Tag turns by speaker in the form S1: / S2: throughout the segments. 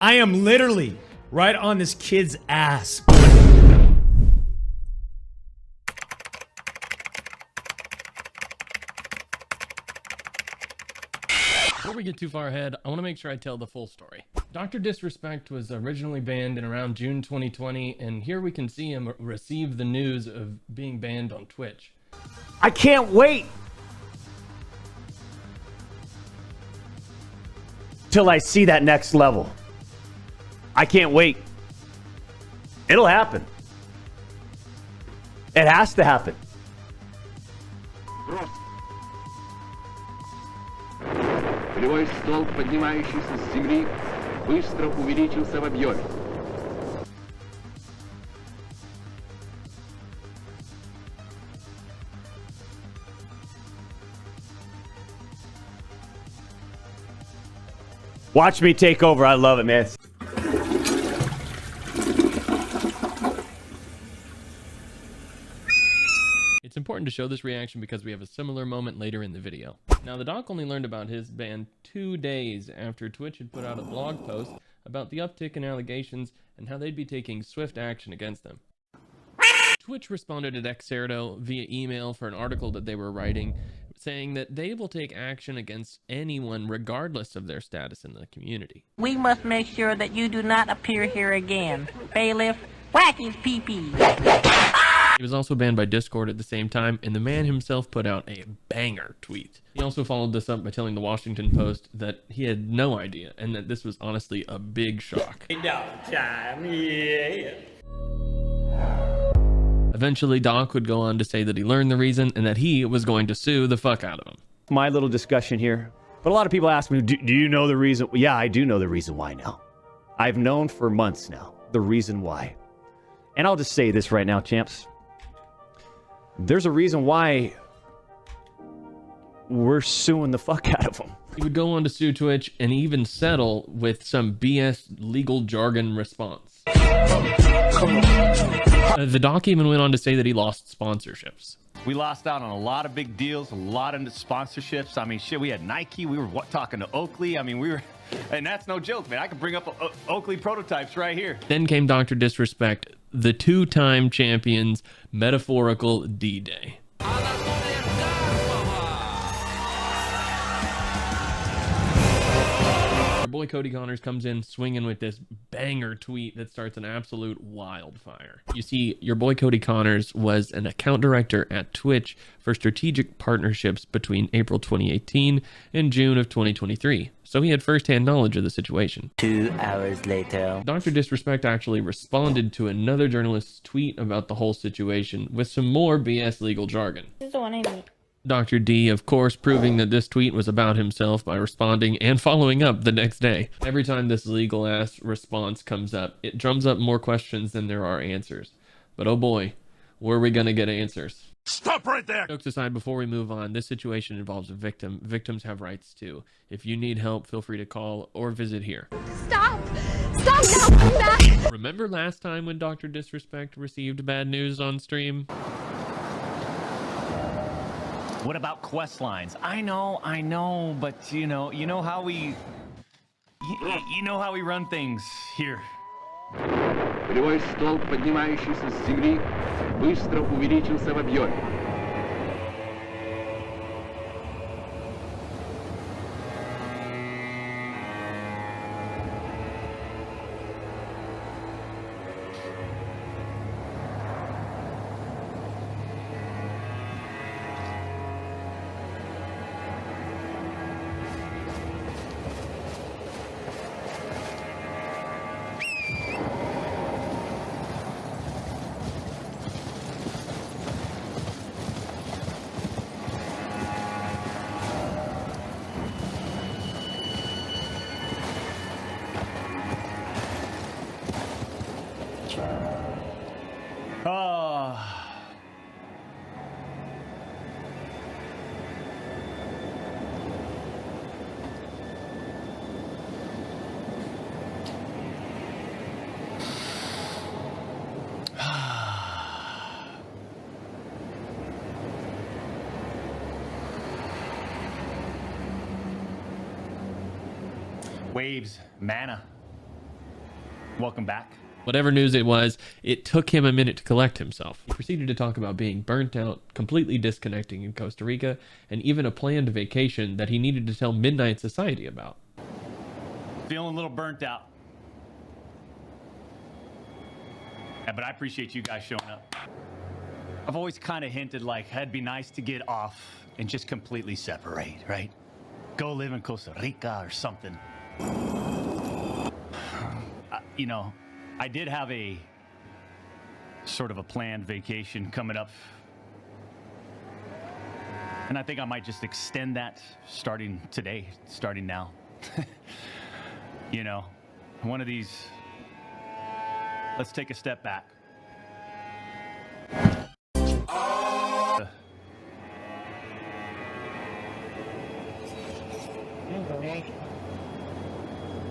S1: I am literally right on this kid's ass.
S2: Before we get too far ahead, I want to make sure I tell the full story. Dr. Disrespect was originally banned in around June 2020, and here we can see him receive the news of being banned on Twitch.
S3: I can't wait till I see that next level. I can't wait. It'll happen. It has to happen.
S4: Кривой столб, поднимающийся с земли, быстро увеличился в объеме.
S3: Watch me take over. I love it, man.
S2: It's important to show this reaction because we have a similar moment later in the video. Now, the doc only learned about his ban 2 days after Twitch had put out a blog post about the uptick in allegations and how they'd be taking swift action against them. Twitch responded to Xerdo via email for an article that they were writing, saying that they will take action against anyone regardless of their status in the community.
S5: We must make sure that you do not appear here again. Bailiff, whack his pee-pee.
S2: He was also banned by Discord at the same time, and the man himself put out a banger tweet. He also followed this up by telling the Washington Post that he had no idea and that this was honestly a big shock. Eventually, Doc would go on to say that he learned the reason and that he was going to sue the fuck out of him.
S3: My little discussion here. But a lot of people ask me, do you know the reason? Yeah, I do know the reason why now. I've known for months now the reason why. And I'll just say this right now, champs. There's a reason why we're suing the fuck out of them.
S2: He would go on to sue Twitch and even settle with some BS legal jargon response. The doc even went on to say that he lost sponsorships.
S6: We lost out on a lot of big deals, a lot of sponsorships. I mean, shit, we had Nike. We were talking to Oakley. I mean, we were, and that's no joke, man. I could bring up Oakley prototypes right here.
S2: Then came Dr. Disrespect, the 2-time champion's metaphorical D-Day. Our boy Cody Connors comes in swinging with this banger tweet that starts an absolute wildfire. You see, your boy Cody Connors was an account director at Twitch for strategic partnerships between April 2018 and June of 2023. So he had firsthand knowledge of the situation.
S5: 2 hours later.
S2: Dr. Disrespect actually responded to another journalist's tweet about the whole situation with some more BS legal jargon.
S5: This is the one I need.
S2: Dr. D, of course, proving that this tweet was about himself by responding and following up the next day. Every time this legal ass response comes up, it drums up more questions than there are answers. But oh boy, where are we gonna get answers?
S7: Stop right there!
S2: Jokes aside, before we move on, this situation involves a victim. Victims have rights too. If you need help, feel free to call or visit here.
S8: Stop! Stop now! Come back!
S2: Remember last time when Dr. Disrespect received bad news on stream?
S6: What about quest lines? I know, but you know how we run things here.
S4: Кривой столб, поднимающийся с земли, быстро увеличился в объеме.
S6: Waves, mana. welcome back.
S2: Whatever news it was, it took him a minute to collect himself. He proceeded to talk about being burnt out, completely disconnecting in Costa Rica, and even a planned vacation that he needed to tell Midnight Society about.
S6: Feeling a little burnt out. Yeah, but I appreciate you guys showing up. I've always kind of hinted like it'd be nice to get off and just completely separate, right? Go live in Costa Rica or something. You know, I did have a sort of a planned vacation coming up. And I think I might just extend that starting today, starting now. You know, one of these, let's take a step back.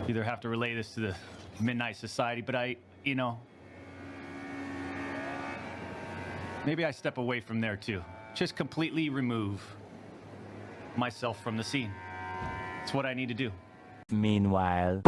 S6: Either have to relay this to the Midnight Society, but you know, maybe I step away from there too. Just completely remove myself from the scene. It's what I need to do.
S7: Meanwhile.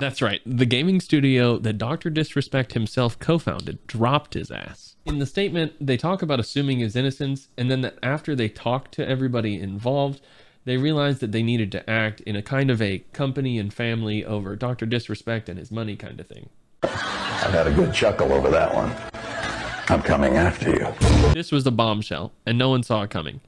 S2: That's right. The gaming studio that Dr. Disrespect himself co-founded dropped his ass. In the statement, they talk about assuming his innocence, and then that after they talked to everybody involved, they realized that they needed to act in a kind of a company and family over Dr. Disrespect and his money kind of thing.
S9: I've had a good chuckle over that one. I'm coming after you.
S2: This was the bombshell, and no one saw it coming.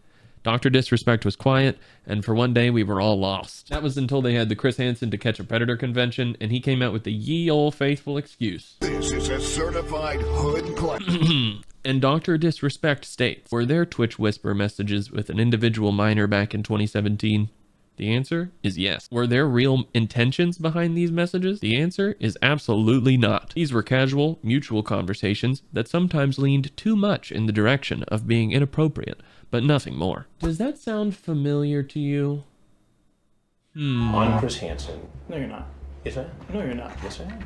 S2: Dr. Disrespect was quiet, and for one day we were all lost. That was until they had the Chris Hansen To Catch a Predator convention, and he came out with the ye old faithful excuse.
S9: This is a certified hood claim.
S2: And Dr. Disrespect states, were there Twitch whisper messages with an individual minor back in 2017? The answer is yes. Were there real intentions behind these messages? The answer is absolutely not. These were casual, mutual conversations that sometimes leaned too much in the direction of being inappropriate, but nothing more. Does that sound familiar to you?
S10: I'm Chris Hansen. No, you're not. Yes, I am. No, you're not. Yes, I am.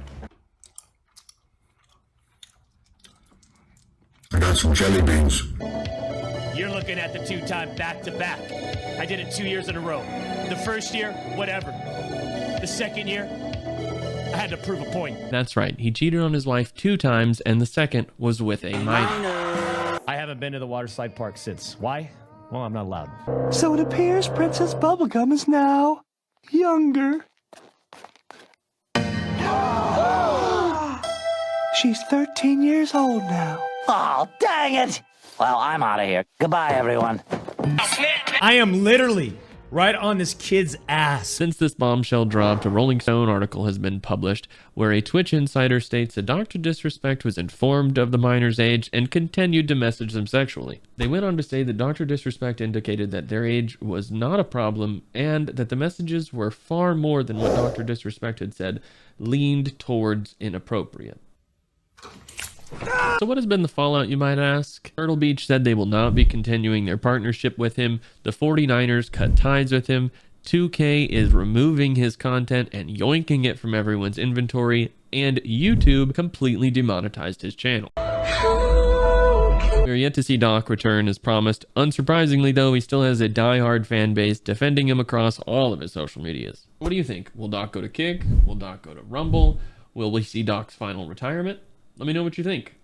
S9: I got some jelly beans.
S1: You're looking at the two-time back-to-back. I did it 2 years in a row. The first year, whatever. The second year, I had to prove a point.
S2: That's right. He cheated on his wife 2 times, and the second was with a minor.
S1: I haven't been to the water slide park since. Why? Well, I'm not allowed.
S7: So it appears Princess Bubblegum is now younger. She's 13 years old now.
S5: Oh, dang it! Well, I'm out of here. Goodbye, everyone.
S1: I am literally right on this kid's ass.
S2: Since this bombshell dropped, a Rolling Stone article has been published where a Twitch insider states that Dr. Disrespect was informed of the minor's age and continued to message them sexually. They went on to say that Dr. Disrespect indicated that their age was not a problem and that the messages were far more than what Dr. Disrespect had said, leaned towards inappropriate. So what has been the fallout, you might ask? Turtle Beach said they will not be continuing their partnership with him. The 49ers cut ties with him. 2K is removing his content and yoinking it from everyone's inventory. And YouTube completely demonetized his channel. We are yet to see Doc return as promised. Unsurprisingly, though, he still has a die-hard fan base defending him across all of his social medias. What do you think? Will Doc go to Kick? Will Doc go to Rumble? Will we see Doc's final retirement? Let me know what you think.